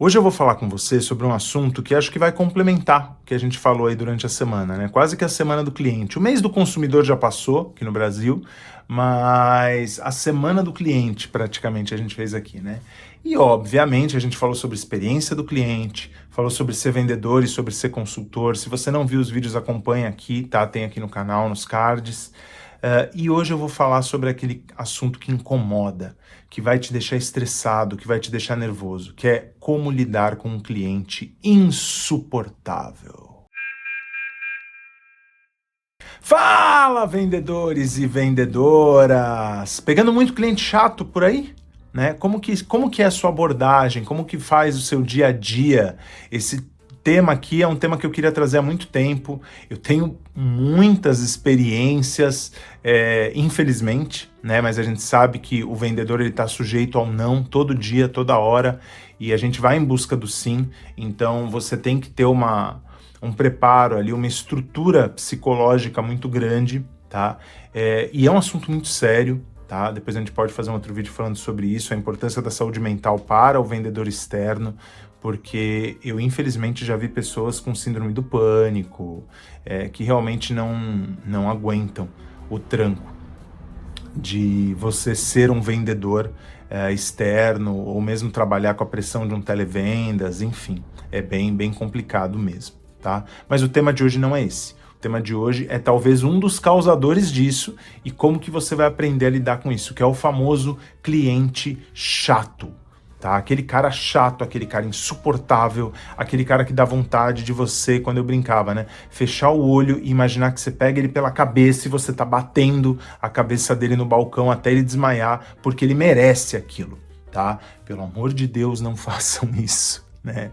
Hoje eu vou falar com você sobre um assunto que acho que vai complementar o que a gente falou aí durante a semana, né? Quase que a semana do cliente. O mês do consumidor já passou aqui no Brasil, mas a semana do cliente praticamente a gente fez aqui, né? E obviamente a gente falou sobre experiência do cliente, falou sobre ser vendedor e sobre ser consultor. Se você não viu os vídeos, acompanha aqui, tá? Tem aqui no canal, nos cards. E hoje eu vou falar sobre aquele assunto que incomoda, que vai te deixar estressado, que vai te deixar nervoso, que é como lidar com um cliente insuportável. Fala, vendedores e vendedoras! Pegando muito cliente chato por aí? Né? Como que é a sua abordagem? Como que faz o seu dia a dia? Esse tema aqui é um tema que eu queria trazer há muito tempo. Eu tenho muitas experiências, infelizmente, né? Mas a gente sabe que o vendedor ele está sujeito ao não todo dia, toda hora, e a gente vai em busca do sim. Então você tem que ter um preparo ali, uma estrutura psicológica muito grande, tá? E é um assunto muito sério. Tá? Depois a gente pode fazer um outro vídeo falando sobre isso, a importância da saúde mental para o vendedor externo, porque eu infelizmente já vi pessoas com síndrome do pânico, que realmente não aguentam o tranco de você ser um vendedor externo, ou mesmo trabalhar com a pressão de um televendas, enfim, é bem complicado mesmo, tá? Mas o tema de hoje não é esse. O tema de hoje é talvez um dos causadores disso e como que você vai aprender a lidar com isso, que é o famoso cliente chato, tá? Aquele cara chato, aquele cara insuportável, aquele cara que dá vontade de você, quando eu brincava, né? Fechar o olho e imaginar que você pega ele pela cabeça e você tá batendo a cabeça dele no balcão até ele desmaiar, porque ele merece aquilo, tá? Pelo amor de Deus, não façam isso. Né?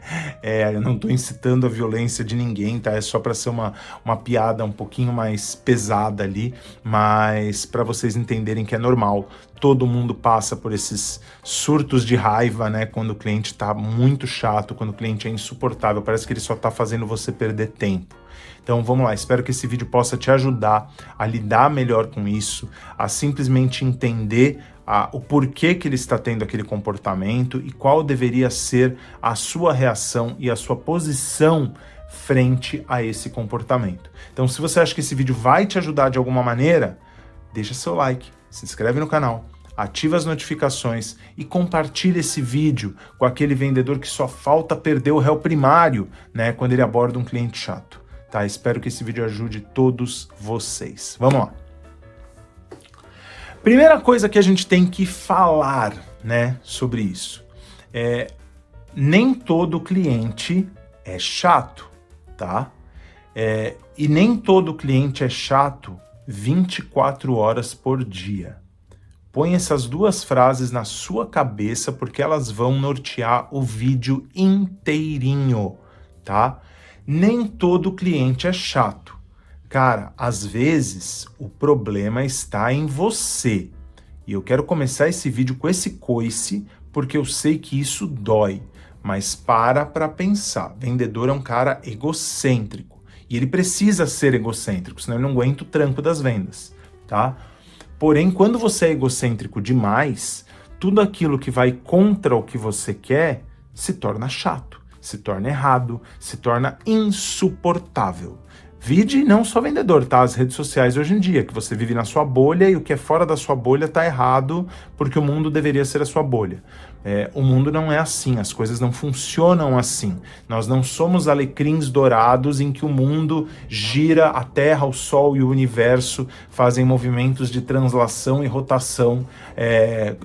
Eu não estou incitando a violência de ninguém, tá? É só para ser uma piada um pouquinho mais pesada ali, mas para vocês entenderem que é normal. Todo mundo passa por esses surtos de raiva, né? Quando o cliente está muito chato, quando o cliente é insuportável, parece que ele só está fazendo você perder tempo. Então vamos lá, espero que esse vídeo possa te ajudar a lidar melhor com isso, a simplesmente entender o porquê que ele está tendo aquele comportamento e qual deveria ser a sua reação e a sua posição frente a esse comportamento. Então, se você acha que esse vídeo vai te ajudar de alguma maneira, deixa seu like, se inscreve no canal, ativa as notificações e compartilha esse vídeo com aquele vendedor que só falta perder o réu primário, né, quando ele aborda um cliente chato. Tá? Espero que esse vídeo ajude todos vocês. Vamos lá. Primeira coisa que a gente tem que falar, né, sobre isso, nem todo cliente é chato, tá? E nem todo cliente é chato 24 horas por dia. Põe essas duas frases na sua cabeça porque elas vão nortear o vídeo inteirinho, tá? Nem todo cliente é chato. Cara, às vezes o problema está em você. E eu quero começar esse vídeo com esse coice, porque eu sei que isso dói. Mas para pensar. Vendedor é um cara egocêntrico. E ele precisa ser egocêntrico, senão ele não aguenta o tranco das vendas, tá? Porém, quando você é egocêntrico demais, tudo aquilo que vai contra o que você quer se torna chato, se torna errado, se torna insuportável. Vide não só vendedor, tá? As redes sociais hoje em dia, que você vive na sua bolha e o que é fora da sua bolha tá errado, porque o mundo deveria ser a sua bolha. O mundo não é assim, as coisas não funcionam assim. Nós não somos alecrins dourados em que o mundo gira, a Terra, o Sol e o Universo fazem movimentos de translação e rotação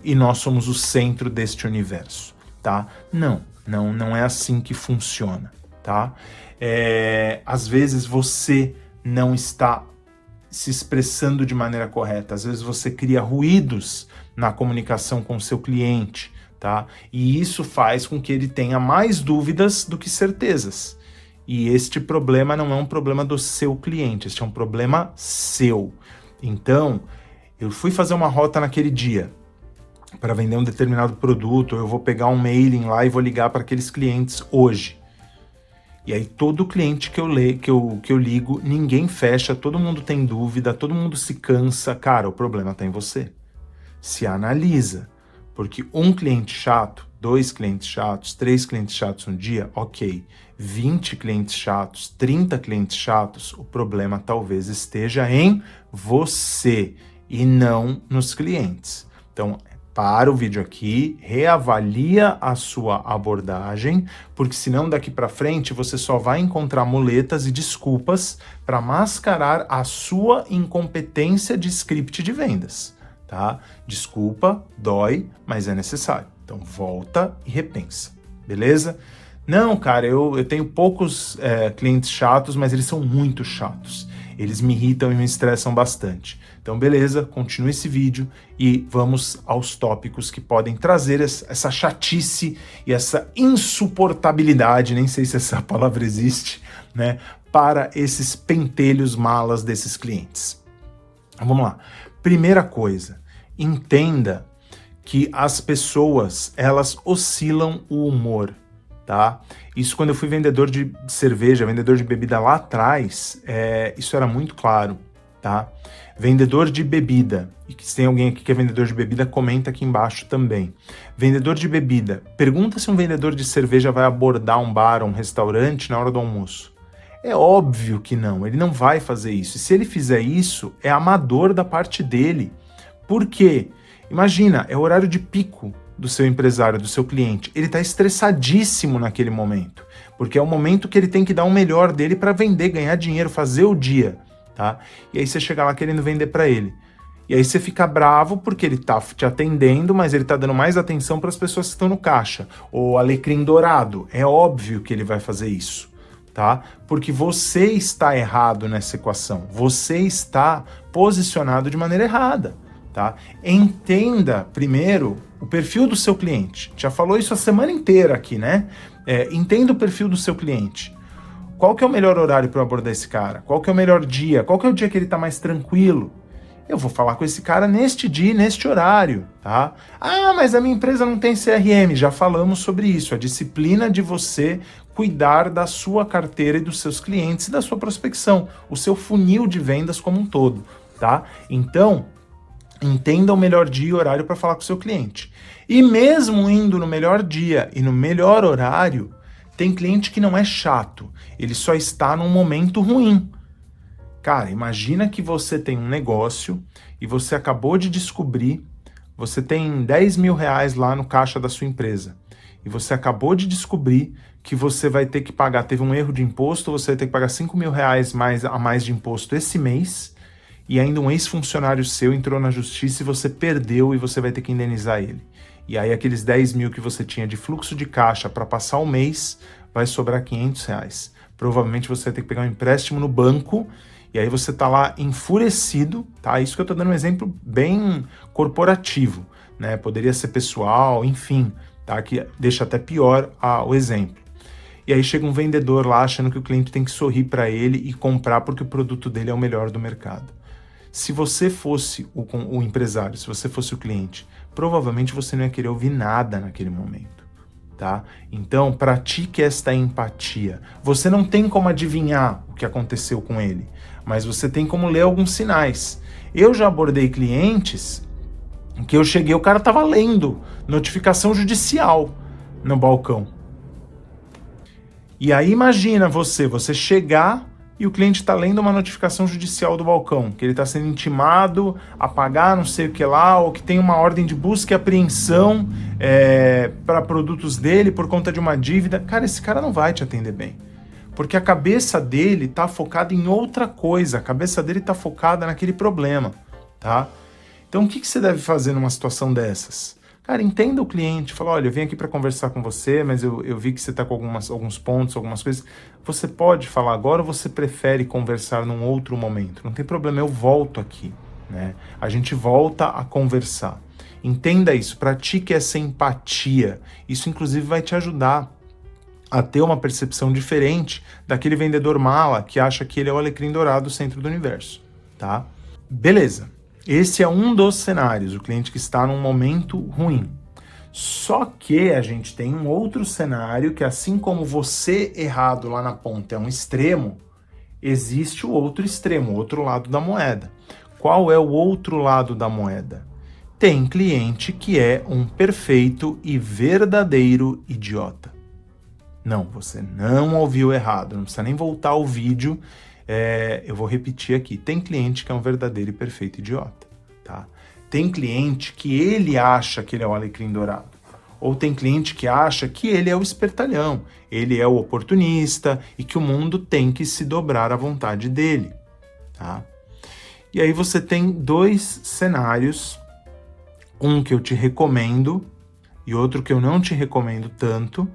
e nós somos o centro deste universo, tá? Não é assim que funciona, tá? Às vezes você não está se expressando de maneira correta, às vezes você cria ruídos na comunicação com o seu cliente, tá? E isso faz com que ele tenha mais dúvidas do que certezas. E este problema não é um problema do seu cliente, este é um problema seu. Então, eu fui fazer uma rota naquele dia para vender um determinado produto, eu vou pegar um mailing lá e vou ligar para aqueles clientes hoje. E aí todo cliente que eu ligo, ninguém fecha, todo mundo tem dúvida, todo mundo se cansa. Cara, o problema está em você. Se analisa, porque um cliente chato 2 clientes chatos, 3 clientes chatos no dia, ok. 20 clientes chatos, 30 clientes chatos, o problema talvez esteja em você e não nos clientes. Então, para o vídeo aqui, reavalia a sua abordagem, porque senão daqui para frente você só vai encontrar muletas e desculpas para mascarar a sua incompetência de script de vendas, tá? Desculpa, dói, mas é necessário. Então volta e repensa, beleza? Não, cara, eu tenho poucos clientes chatos, mas eles são muito chatos. Eles me irritam e me estressam bastante. Então, beleza, continue esse vídeo e vamos aos tópicos que podem trazer essa chatice e essa insuportabilidade, nem sei se essa palavra existe, né, para esses pentelhos malas desses clientes. Vamos lá. Primeira coisa, entenda que as pessoas, elas oscilam o humor, tá? Isso quando eu fui vendedor de cerveja, vendedor de bebida lá atrás, isso era muito claro, tá? Vendedor de bebida, e se tem alguém aqui que é vendedor de bebida, comenta aqui embaixo também. Vendedor de bebida, pergunta se um vendedor de cerveja vai abordar um bar ou um restaurante na hora do almoço. É óbvio que não, ele não vai fazer isso. E se ele fizer isso, é amador da parte dele. Por quê? Imagina, é o horário de pico do seu empresário, do seu cliente. Ele está estressadíssimo naquele momento, porque é o momento que ele tem que dar o melhor dele para vender, ganhar dinheiro, fazer o dia, tá? E aí você chega lá querendo vender para ele. E aí você fica bravo porque ele tá te atendendo, mas ele tá dando mais atenção para as pessoas que estão no caixa. O alecrim dourado, é óbvio que ele vai fazer isso, tá? Porque você está errado nessa equação. Você está posicionado de maneira errada, tá? Entenda primeiro o perfil do seu cliente. Já falou isso a semana inteira aqui, né? Entenda o perfil do seu cliente. Qual que é o melhor horário para eu abordar esse cara? Qual que é o melhor dia? Qual que é o dia que ele está mais tranquilo? Eu vou falar com esse cara neste dia, neste horário, tá? Ah, mas a minha empresa não tem CRM. Já falamos sobre isso. A disciplina de você cuidar da sua carteira e dos seus clientes e da sua prospecção. O seu funil de vendas como um todo, tá? Então, entenda o melhor dia e horário para falar com o seu cliente. E mesmo indo no melhor dia e no melhor horário, tem cliente que não é chato. Ele só está num momento ruim. Cara, imagina que você tem um negócio e você acabou de descobrir, você tem 10 mil reais lá no caixa da sua empresa. E você acabou de descobrir que você vai ter que pagar, teve um erro de imposto, você vai ter que pagar 5 mil reais a mais de imposto esse mês, e ainda um ex-funcionário seu entrou na justiça e você perdeu e você vai ter que indenizar ele. E aí aqueles 10 mil que você tinha de fluxo de caixa para passar o mês, vai sobrar 500 reais. Provavelmente você vai ter que pegar um empréstimo no banco, e aí você tá lá enfurecido, tá? Isso que eu tô dando um exemplo bem corporativo, né? Poderia ser pessoal, enfim, tá? Que deixa até pior o exemplo. E aí chega um vendedor lá achando que o cliente tem que sorrir para ele e comprar porque o produto dele é o melhor do mercado. Se você fosse o empresário, se você fosse o cliente, provavelmente você não ia querer ouvir nada naquele momento, tá? Então, pratique esta empatia. Você não tem como adivinhar o que aconteceu com ele, mas você tem como ler alguns sinais. Eu já abordei clientes que eu cheguei, o cara tava lendo notificação judicial no balcão. E aí imagina você chegar e o cliente está lendo uma notificação judicial do balcão, que ele está sendo intimado a pagar não sei o que lá, ou que tem uma ordem de busca e apreensão para produtos dele por conta de uma dívida. Cara, esse cara não vai te atender bem. Porque a cabeça dele está focada em outra coisa, a cabeça dele está focada naquele problema, tá? Então o que você deve fazer numa situação dessas? Cara, entenda o cliente, fala, olha, eu vim aqui para conversar com você, mas eu vi que você está com alguns pontos, algumas coisas. Você pode falar agora ou você prefere conversar num outro momento? Não tem problema, eu volto aqui, né? A gente volta a conversar. Entenda isso, pratique essa empatia. Isso, inclusive, vai te ajudar a ter uma percepção diferente daquele vendedor mala que acha que ele é o alecrim dourado do centro do universo, tá? Beleza. Esse é um dos cenários, o cliente que está num momento ruim. Só que a gente tem um outro cenário que, assim como você errado lá na ponta é um extremo, existe o outro extremo, o outro lado da moeda. Qual é o outro lado da moeda? Tem cliente que é um perfeito e verdadeiro idiota. Não, você não ouviu errado, não precisa nem voltar ao vídeo, eu vou repetir aqui. Tem cliente que é um verdadeiro e perfeito idiota, tá? Tem cliente que ele acha que ele é o alecrim dourado. Ou tem cliente que acha que ele é o espertalhão, ele é o oportunista e que o mundo tem que se dobrar à vontade dele, tá? E aí você tem dois cenários, um que eu te recomendo e outro que eu não te recomendo tanto,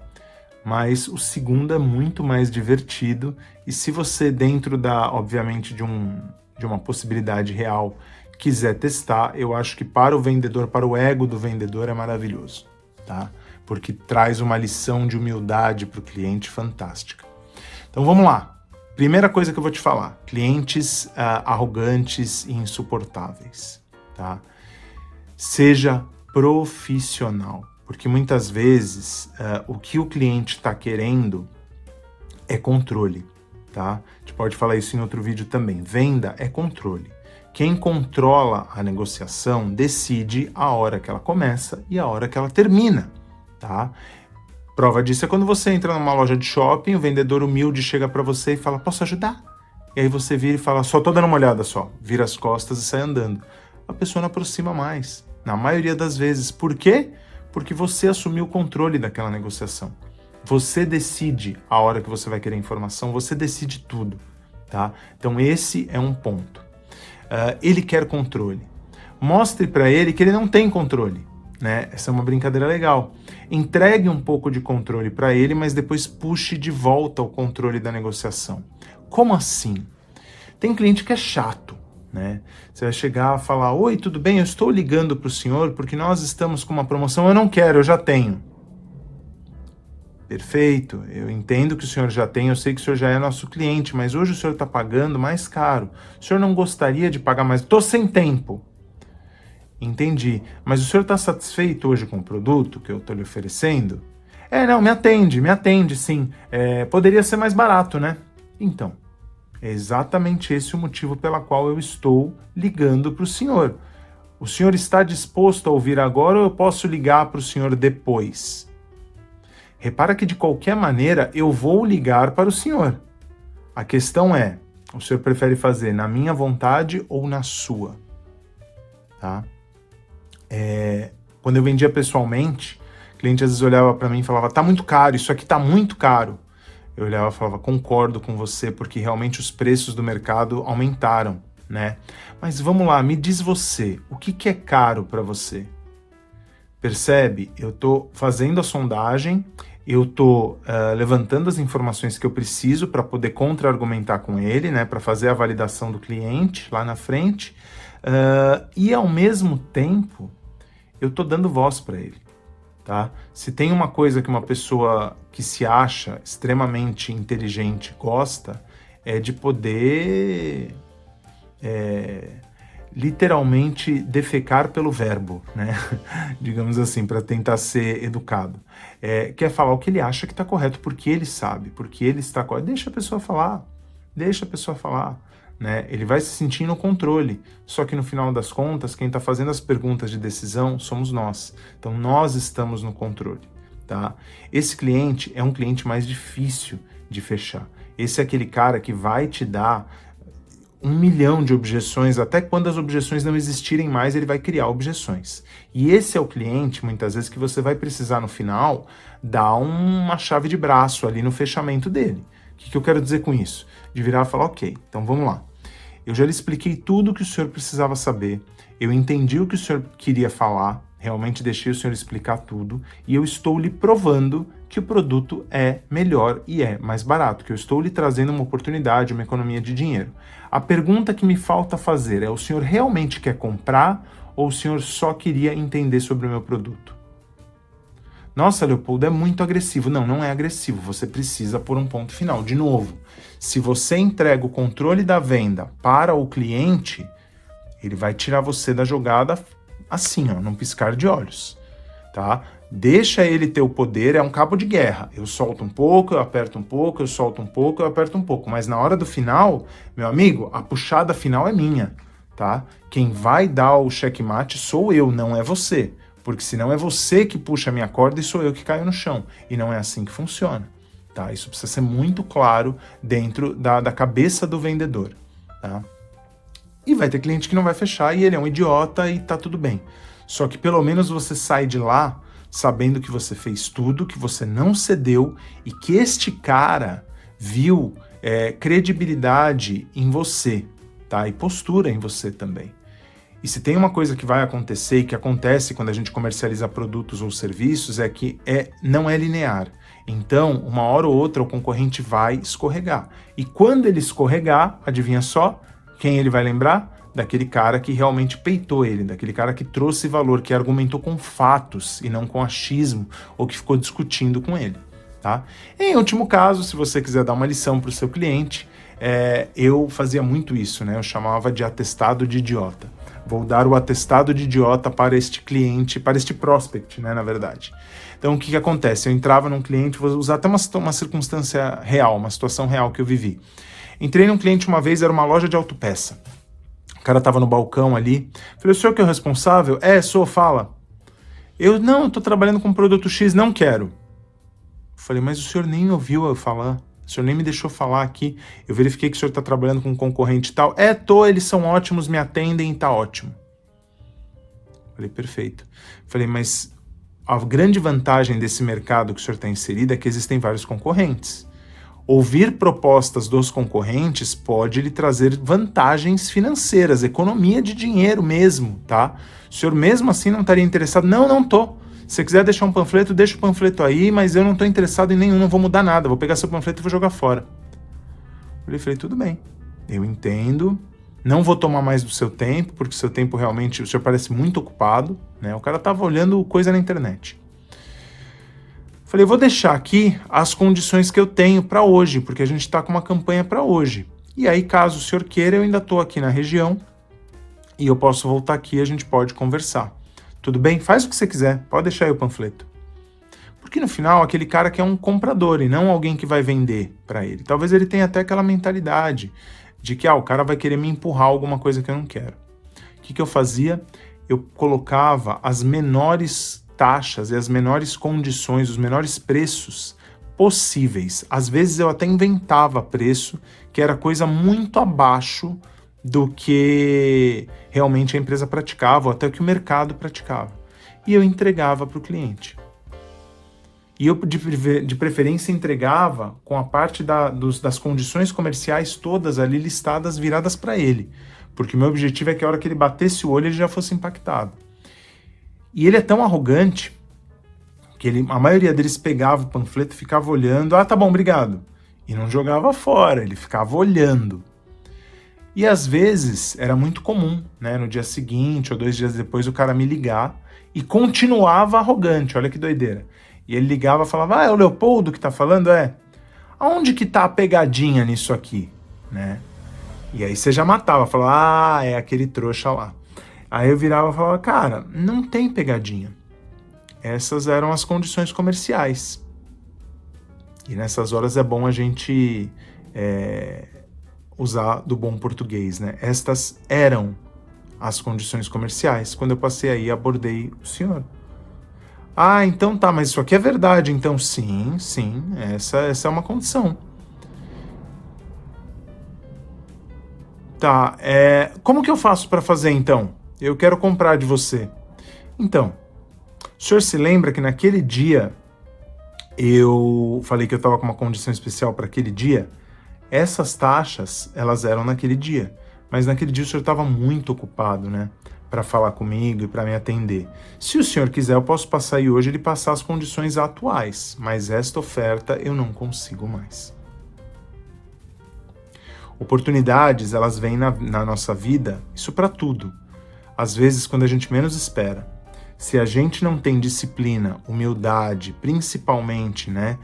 mas o segundo é muito mais divertido e se você dentro obviamente, de uma possibilidade real quiser testar, eu acho que para o vendedor, para o ego do vendedor é maravilhoso, tá? Porque traz uma lição de humildade para o cliente fantástica. Então vamos lá. Primeira coisa que eu vou te falar, clientes arrogantes e insuportáveis, tá? Seja profissional, porque muitas vezes o que o cliente está querendo é controle, tá? A gente pode falar isso em outro vídeo também. Venda é controle. Quem controla a negociação decide a hora que ela começa e a hora que ela termina, tá? Prova disso é quando você entra numa loja de shopping, o vendedor humilde chega para você e fala, posso ajudar? E aí você vira e fala, só tô dando uma olhada só. Vira as costas e sai andando. A pessoa não aproxima mais, na maioria das vezes. Por quê? Porque você assumiu o controle daquela negociação. Você decide a hora que você vai querer informação, você decide tudo, tá? Então esse é um ponto. Ele quer controle. Mostre para ele que ele não tem controle, né? Essa é uma brincadeira legal. Entregue um pouco de controle para ele, mas depois puxe de volta o controle da negociação. Como assim? Tem cliente que é chato, né? Você vai chegar e falar, oi, tudo bem? Eu estou ligando para o senhor porque nós estamos com uma promoção. Eu não quero, eu já tenho. Perfeito, eu entendo que o senhor já tem, eu sei que o senhor já é nosso cliente, mas hoje o senhor está pagando mais caro. O senhor não gostaria de pagar mais? Estou sem tempo. Entendi, mas o senhor está satisfeito hoje com o produto que eu estou lhe oferecendo? Não, me atende sim. Poderia ser mais barato, né? Então, é exatamente esse o motivo pela qual eu estou ligando para o senhor. O senhor está disposto a ouvir agora ou eu posso ligar para o senhor depois? Repara que de qualquer maneira eu vou ligar para o senhor. A questão é, o senhor prefere fazer na minha vontade ou na sua? Tá? Quando eu vendia pessoalmente, o cliente às vezes olhava para mim e falava, tá muito caro, isso aqui tá muito caro. Eu olhava e falava, concordo com você, porque realmente os preços do mercado aumentaram, né? Mas vamos lá, me diz você, o que é caro para você? Percebe? Eu tô fazendo a sondagem, eu tô levantando as informações que eu preciso para poder contra-argumentar com ele, né? Para fazer a validação do cliente lá na frente. E ao mesmo tempo, eu tô dando voz para ele, tá? Se tem uma coisa que uma pessoa que se acha extremamente inteligente gosta, é de poder literalmente defecar pelo verbo, né? Digamos assim, para tentar ser educado. Quer falar o que ele acha que está correto, porque ele sabe, porque ele está correto. Deixa a pessoa falar, né? Ele vai se sentir no controle, só que no final das contas, quem está fazendo as perguntas de decisão somos nós. Então nós estamos no controle, tá? Esse cliente é um cliente mais difícil de fechar. Esse é aquele cara que vai te dar 1 milhão de objeções, até quando as objeções não existirem mais, ele vai criar objeções. E esse é o cliente, muitas vezes, que você vai precisar no final dar uma chave de braço ali no fechamento dele. O que eu quero dizer com isso? De virar e falar, ok, então vamos lá. Eu já lhe expliquei tudo o que o senhor precisava saber, eu entendi o que o senhor queria falar, realmente deixei o senhor explicar tudo, e eu estou lhe provando que o produto é melhor e é mais barato, que eu estou lhe trazendo uma oportunidade, uma economia de dinheiro. A pergunta que me falta fazer é, o senhor realmente quer comprar ou o senhor só queria entender sobre o meu produto? Nossa, Leopoldo, é muito agressivo. Não, não é agressivo, você precisa pôr um ponto final. De novo, se você entrega o controle da venda para o cliente, ele vai tirar você da jogada assim, ó, num piscar de olhos, tá? Deixa ele ter o poder, é um cabo de guerra. Eu solto um pouco, eu aperto um pouco, eu solto um pouco, eu aperto um pouco. Mas na hora do final, meu amigo, a puxada final é minha, tá? Quem vai dar o checkmate sou eu, não é você. Porque senão é você que puxa a minha corda e sou eu que caio no chão. E não é assim que funciona, tá? Isso precisa ser muito claro dentro da cabeça do vendedor, tá? E vai ter cliente que não vai fechar e ele é um idiota e tá tudo bem. Só que pelo menos você sai de lá sabendo que você fez tudo, que você não cedeu e que este cara viu credibilidade em você, tá? E postura em você também. E se tem uma coisa que vai acontecer e que acontece quando a gente comercializa produtos ou serviços é que não é linear. Então, uma hora ou outra o concorrente vai escorregar. E quando ele escorregar, adivinha só, quem ele vai lembrar? Daquele cara que realmente peitou ele, daquele cara que trouxe valor, que argumentou com fatos e não com achismo, ou que ficou discutindo com ele, tá? Em último caso, se você quiser dar uma lição para o seu cliente, eu fazia muito isso, né? Eu chamava de atestado de idiota. Vou dar o atestado de idiota para este cliente, para este prospect, né, na verdade. Então, o que acontece? Eu entrava num cliente, vou usar até uma circunstância real, uma situação real que eu vivi. Entrei num cliente uma vez, era uma loja de autopeça. O cara tava no balcão ali. Falei, o senhor que é o responsável? Sou, fala. Eu tô trabalhando com produto X, não quero. Falei, mas o senhor nem ouviu eu falar. O senhor nem me deixou falar aqui. Eu verifiquei que o senhor está trabalhando com um concorrente e tal. Eles são ótimos, me atendem e tá ótimo. Falei, perfeito. Falei, mas a grande vantagem desse mercado que o senhor está inserido é que existem vários concorrentes. Ouvir propostas dos concorrentes pode lhe trazer vantagens financeiras, economia de dinheiro mesmo, tá? O senhor mesmo assim não estaria interessado? Não tô. Se você quiser deixar um panfleto, deixa o panfleto aí, mas eu não estou interessado em nenhum, não vou mudar nada, vou pegar seu panfleto e vou jogar fora. Eu falei, tudo bem, eu entendo, não vou tomar mais do seu tempo, porque o seu tempo realmente, o senhor parece muito ocupado, né? O cara estava olhando coisa na internet. Falei, vou deixar aqui as condições que eu tenho para hoje, porque a gente está com uma campanha para hoje. E aí, caso o senhor queira, eu ainda estou aqui na região e eu posso voltar aqui e a gente pode conversar. Tudo bem? Faz o que você quiser, pode deixar aí o panfleto. Porque no final, aquele cara que é um comprador e não alguém que vai vender para ele. Talvez ele tenha até aquela mentalidade de que o cara vai querer me empurrar alguma coisa que eu não quero. O que eu fazia? Eu colocava as menores taxas e as menores condições, os menores preços possíveis. Às vezes eu até inventava preço que era coisa muito abaixo do que realmente a empresa praticava, ou até o que o mercado praticava. E eu entregava para o cliente. E eu, de preferência, entregava com a parte das condições comerciais todas ali listadas, viradas para ele. Porque o meu objetivo é que a hora que ele batesse o olho, ele já fosse impactado. E ele é tão arrogante que a maioria deles pegava o panfleto e ficava olhando. Tá bom, obrigado. E não jogava fora, ele ficava olhando. E às vezes era muito comum, né? No dia seguinte ou 2 dias depois o cara me ligar e continuava arrogante, olha que doideira. E ele ligava e falava, é o Leopoldo que tá falando? Aonde que tá a pegadinha nisso aqui? Né? E aí você já matava, falava, é aquele trouxa lá. Aí eu virava e falava, cara, não tem pegadinha. Essas eram as condições comerciais. E nessas horas é bom a gente usar do bom português, né? Estas eram as condições comerciais. Quando eu passei aí, abordei o senhor. Então tá, mas isso aqui é verdade. Então sim, essa é uma condição. Tá, como que eu faço para fazer então? Eu quero comprar de você. Então, o senhor se lembra que naquele dia eu falei que eu estava com uma condição especial para aquele dia? Essas taxas, elas eram naquele dia. Mas naquele dia o senhor estava muito ocupado, né? Para falar comigo e para me atender. Se o senhor quiser, eu posso passar aí hoje e passar as condições atuais. Mas esta oferta eu não consigo mais. Oportunidades, elas vêm na nossa vida, isso para tudo. Às vezes, quando a gente menos espera. Se a gente não tem disciplina, humildade, principalmente, né,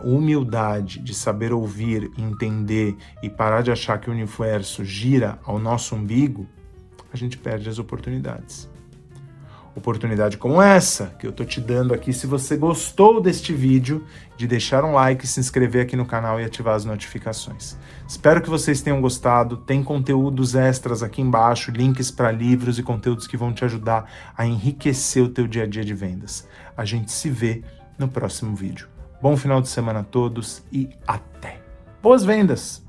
humildade de saber ouvir, entender e parar de achar que o universo gira ao nosso umbigo, a gente perde as oportunidades. oportunidade como essa que eu tô te dando aqui, se você gostou deste vídeo, de deixar um like, se inscrever aqui no canal e ativar as notificações. Espero que vocês tenham gostado. Tem conteúdos extras aqui embaixo, links para livros e conteúdos que vão te ajudar a enriquecer o teu dia a dia de vendas. A gente se vê no próximo vídeo. Bom final de semana a todos e até! Boas vendas!